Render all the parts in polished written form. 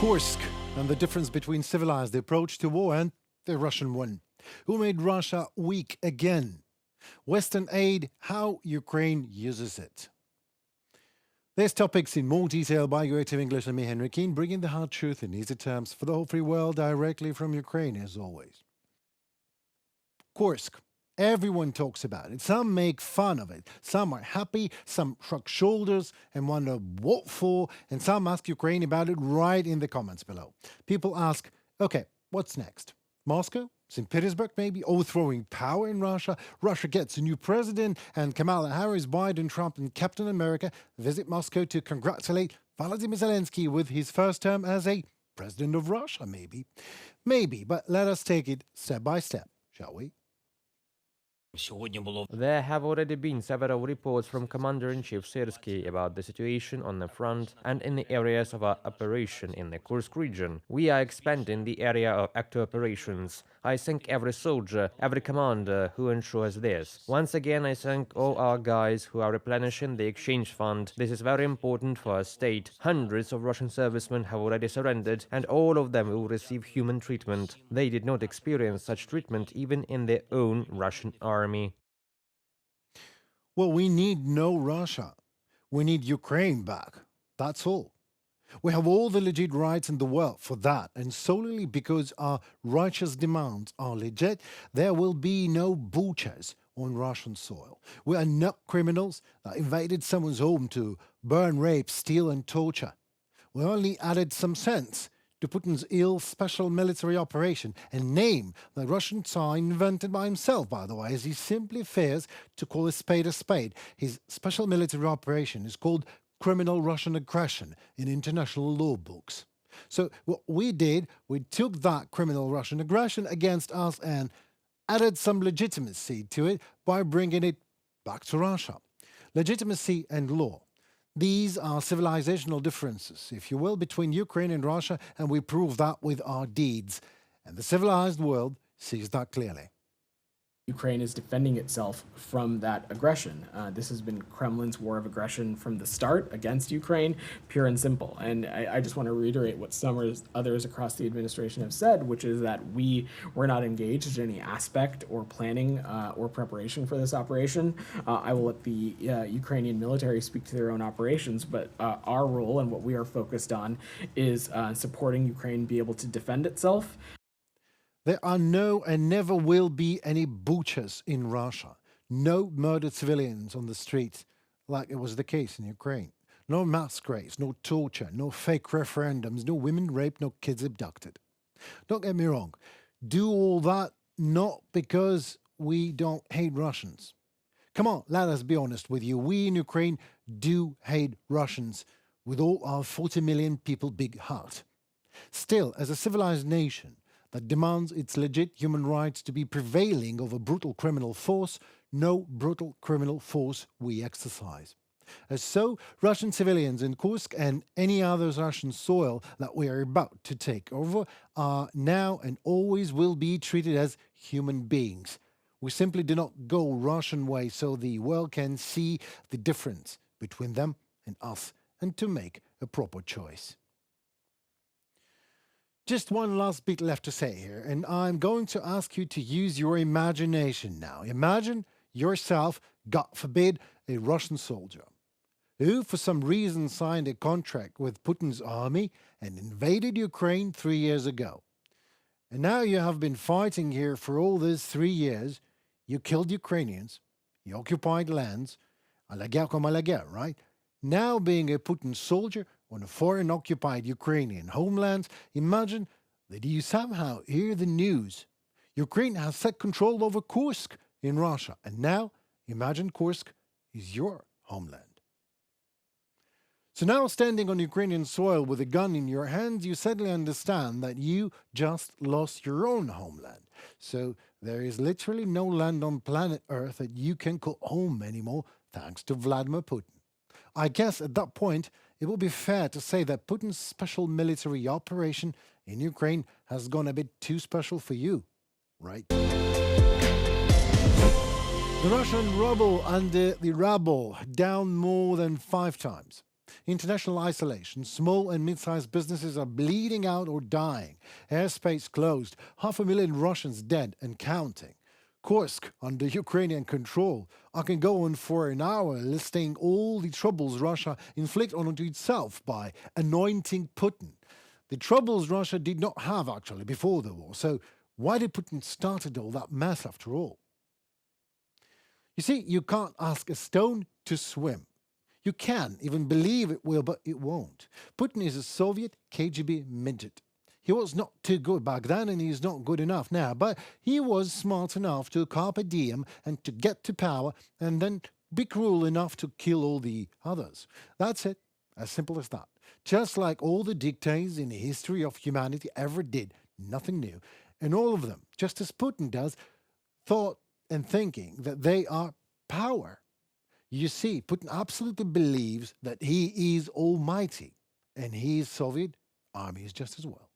Kursk and the difference between civilized approach to war and the Russian one. Who made Russia weak again? Western aid, how Ukraine uses it. There's topics in more detail by UATV English and me, Henry Keen, bringing the hard truth in easy terms for the whole free world directly from Ukraine, as always. Kursk. Everyone talks about it. Some make fun of it. Some are happy, some shrug shoulders and wonder what for, and some ask Ukraine about it right in the comments below. People ask, okay, what's next? Moscow? St. Petersburg, maybe? Overthrowing power in Russia? Russia gets a new president, and Kamala Harris, Biden, Trump, and Captain America visit Moscow to congratulate Volodymyr Zelensky with his first term as a president of Russia, maybe? Maybe, but let us take it step by step, shall we? There have already been several reports from Commander-in-Chief Syrsky about the situation on the front and in the areas of our operation in the Kursk region. We are expanding the area of active operations. I thank every soldier, every commander who ensures this. Once again, I thank all our guys who are replenishing the exchange fund. This is very important for our state. Hundreds of Russian servicemen have already surrendered, and all of them will receive human treatment. They did not experience such treatment even in their own Russian army. Well, we need no Russia. We need Ukraine back. That's all. We have all the legit rights in the world for that, and solely because our righteous demands are legit, there will be no butchers on Russian soil. We are not criminals that invaded someone's home to burn, rape, steal, and torture. We only added some sense to Putin's ill special military operation, a name the Russian Tsar invented by himself, by the way, as he simply fears to call a spade a spade. His special military operation is called criminal Russian aggression in international law books. So what we did, we took that criminal Russian aggression against us and added some legitimacy to it by bringing it back to Russia. Legitimacy and law. These are civilizational differences, if you will, between Ukraine and Russia, and we prove that with our deeds. And the civilized world sees that clearly. Ukraine is defending itself from that aggression. This has been Kremlin's war of aggression from the start against Ukraine, pure and simple. And I just want to reiterate what some others across the administration have said, which is that we're not engaged in any aspect or planning or preparation for this operation. I will let the Ukrainian military speak to their own operations, but our role and what we are focused on is supporting Ukraine be able to defend itself. There are no and never will be any butchers in Russia. No murdered civilians on the streets, like it was the case in Ukraine. No mass graves, no torture, no fake referendums, no women raped, no kids abducted. Don't get me wrong. Do all that not because we don't hate Russians. Come on, let us be honest with you. We in Ukraine do hate Russians with all our 40 million people big heart. Still, as a civilized nation that demands its legit human rights to be prevailing over brutal criminal force, no brutal criminal force we exercise. As so, Russian civilians in Kursk and any other Russian soil that we are about to take over are now and always will be treated as human beings. We simply do not go Russian way so the world can see the difference between them and us and to make a proper choice. Just one last bit left to say here, and I'm going to ask you to use your imagination now. Imagine yourself, God forbid, a Russian soldier who for some reason signed a contract with Putin's army and invaded Ukraine 3 years ago. And now you have been fighting here for all these 3 years. You killed Ukrainians, you occupied lands, à la guerre comme à la guerre, right? Now being a Putin soldier on a foreign occupied Ukrainian homeland, imagine that you somehow hear the news. Ukraine has set control over Kursk in Russia, and now imagine Kursk is your homeland. So now standing on Ukrainian soil with a gun in your hands, you suddenly understand that you just lost your own homeland. So there is literally no land on planet Earth that you can call home anymore thanks to Vladimir Putin. I guess at that point, it will be fair to say that Putin's special military operation in Ukraine has gone a bit too special for you, right? The Russian ruble under the ruble down more than 5 times. International isolation, small and mid-sized businesses are bleeding out or dying. Airspace closed, 500,000 Russians dead and counting. Kursk under Ukrainian control. I can go on for an hour listing all the troubles Russia inflicts onto itself by anointing Putin. The troubles Russia did not have actually before the war, so why did Putin started all that mess after all? You see, you can't ask a stone to swim. You can even believe it will, but it won't. Putin is a Soviet KGB midget. He was not too good back then and he's not good enough now, but he was smart enough to carpe diem and to get to power and then be cruel enough to kill all the others. That's it. As simple as that. Just like all the dictators in the history of humanity ever did, nothing new. And all of them, just as Putin does, thought and thinking that they are power. You see, Putin absolutely believes that he is almighty, and his Soviet army is just as well.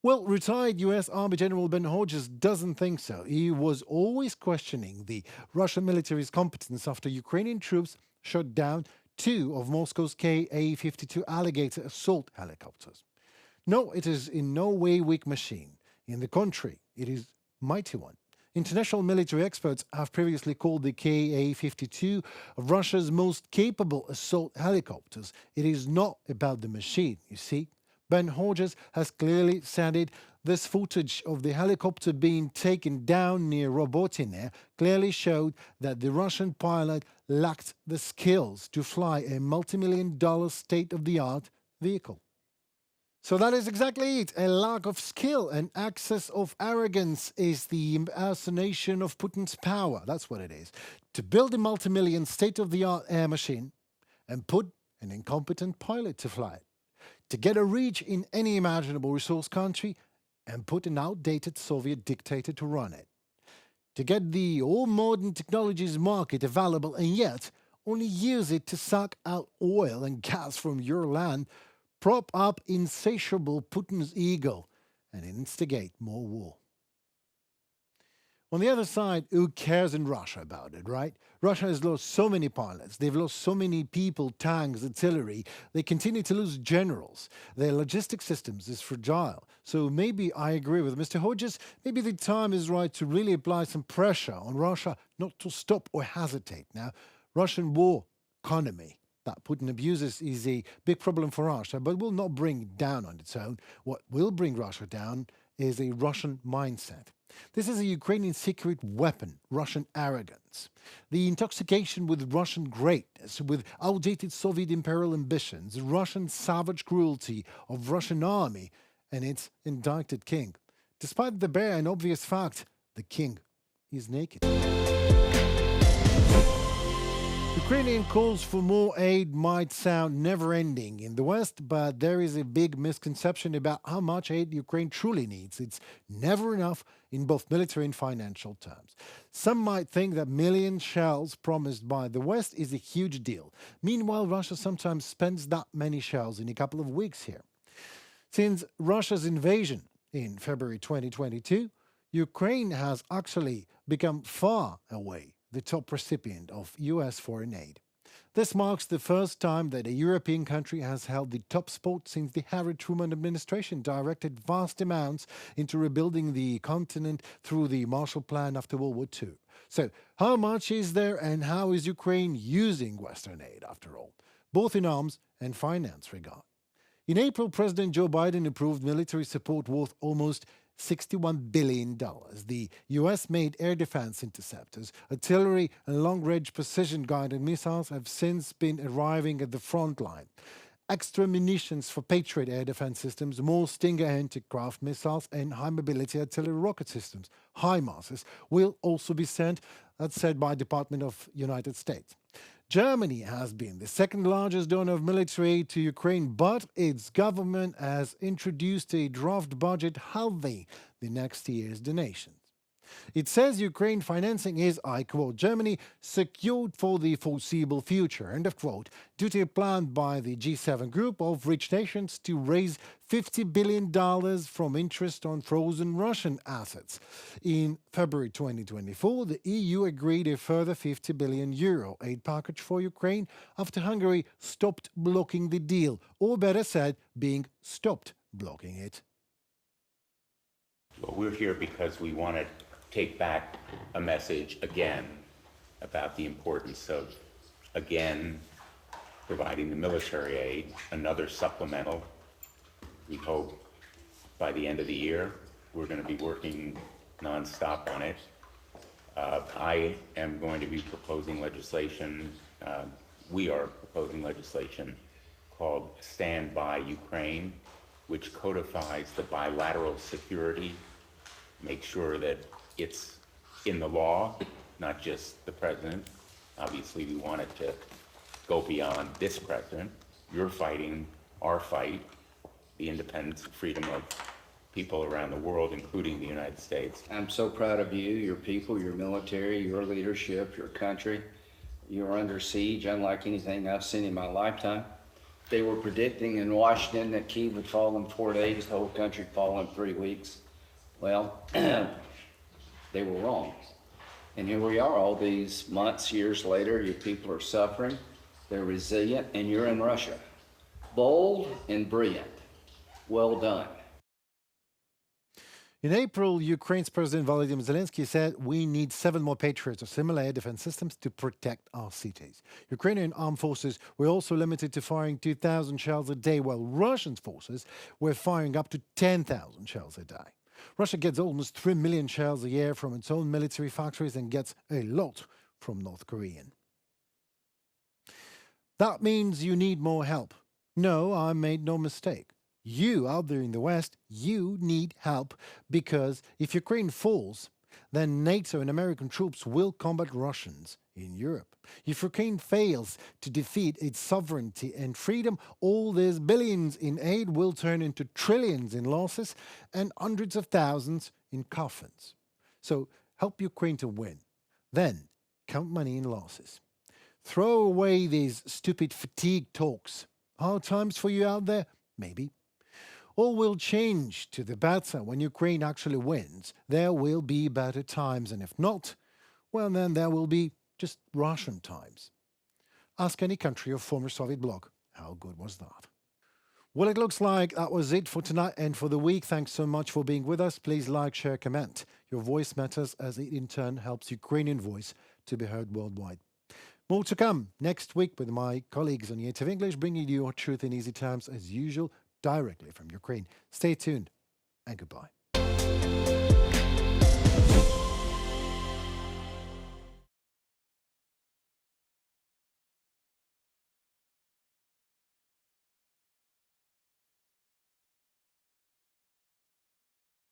Well, retired U.S. Army General Ben Hodges doesn't think so. He was always questioning the Russian military's competence after Ukrainian troops shot down 2 of Moscow's Ka-52 Alligator assault helicopters. No, it is in no way weak machine. In the contrary, it is mighty one. International military experts have previously called the Ka-52 Russia's most capable assault helicopters. It is not about the machine, you see. Ben Hodges has clearly said it. This footage of the helicopter being taken down near Robotine clearly showed that the Russian pilot lacked the skills to fly a multi-million-dollar state-of-the-art vehicle. So that is exactly it. A lack of skill and excess of arrogance is the impersonation of Putin's power. That's what it is. To build a multi-million state-of-the-art air machine and put an incompetent pilot to fly it. To get a reach in any imaginable resource country and put an outdated Soviet dictator to run it. To get the all-modern technologies market available and yet only use it to suck out oil and gas from your land, prop up insatiable Putin's ego, and instigate more war. On the other side, who cares in Russia about it, right? Russia has lost so many pilots, they've lost so many people, tanks, artillery, they continue to lose generals. Their logistic systems is fragile. So maybe I agree with Mr. Hodges, maybe the time is right to really apply some pressure on Russia not to stop or hesitate. Now, Russian war economy that Putin abuses is a big problem for Russia, but will not bring it down on its own. What will bring Russia down is a Russian mindset. This is a Ukrainian secret weapon, Russian arrogance. The intoxication with Russian greatness, with outdated Soviet imperial ambitions, Russian savage cruelty of Russian army and its indicted king. Despite the bare and obvious fact, the king is naked. Ukrainian calls for more aid might sound never-ending in the West, but there is a big misconception about how much aid Ukraine truly needs. It's never enough in both military and financial terms. Some might think that million shells promised by the West is a huge deal. Meanwhile, Russia sometimes spends that many shells in a couple of weeks here. Since Russia's invasion in February 2022, Ukraine has actually become far away the top recipient of U.S. foreign aid. This marks the first time that a European country has held the top spot since the Harry Truman administration directed vast amounts into rebuilding the continent through the Marshall Plan after World War II. So, how much is there and how is Ukraine using Western aid after all, both in arms and finance regard? In April, President Joe Biden approved military support worth almost $61 billion. The U.S.-made air defense interceptors, artillery and long-range precision-guided missiles have since been arriving at the front line. Extra munitions for Patriot air defense systems, more Stinger anti-craft missiles and high-mobility artillery rocket systems, HIMARS, will also be sent, that's said by the Department of United States. Germany has been the second largest donor of military aid to Ukraine, but its government has introduced a draft budget halving the next year's donations. It says Ukraine financing is, I quote, Germany secured for the foreseeable future, end of quote, due to a plan by the G7 group of rich nations to raise $50 billion from interest on frozen Russian assets. In February 2024, the EU agreed a further €50 billion aid package for Ukraine after Hungary stopped blocking the deal, or better said, being stopped blocking it. Well, we're here because we want to take back a message again about the importance of, again, providing the military aid, another supplemental. We hope by the end of the year, we're going to be working nonstop on it. I am going to be proposing legislation, we are proposing legislation called Stand By Ukraine, which codifies the bilateral security, make sure that it's in the law, not just the president. Obviously, we want it to go beyond this president. You're fighting our fight, the independence and freedom of people around the world, including the United States. I'm so proud of you, your people, your military, your leadership, your country. You're under siege unlike anything I've seen in my lifetime. They were predicting in Washington that Kyiv would fall in 4 days, the whole country would fall in 3 weeks. Well, they were wrong. And here we are all these months, years later, your people are suffering, they're resilient, and you're in Russia. Bold and brilliant. Well done. In April, Ukraine's President Volodymyr Zelensky said we need 7 more Patriots or similar air defense systems to protect our cities. Ukrainian armed forces were also limited to firing 2,000 shells a day, while Russian forces were firing up to 10,000 shells a day. Russia gets almost 3 million shells a year from its own military factories and gets a lot from North Korean. That means you need more help. No, I made no mistake. You out there in the West, you need help, because if Ukraine falls, then NATO and American troops will combat Russians in Europe. If Ukraine fails to defeat its sovereignty and freedom, all these billions in aid will turn into trillions in losses and hundreds of thousands in coffins. So help Ukraine to win. Then count money in losses. Throw away these stupid fatigue talks. Hard times for you out there? Maybe. All will change to the better when Ukraine actually wins. There will be better times, and if not, well, then there will be just Russian times. Ask any country or former Soviet bloc, how good was that? Well, it looks like that was it for tonight and for the week. Thanks so much for being with us. Please like, share, comment. Your voice matters, as it in turn helps Ukrainian voice to be heard worldwide. More to come next week with my colleagues on UATV English, bringing you your truth in easy terms as usual, directly from Ukraine. Stay tuned and goodbye.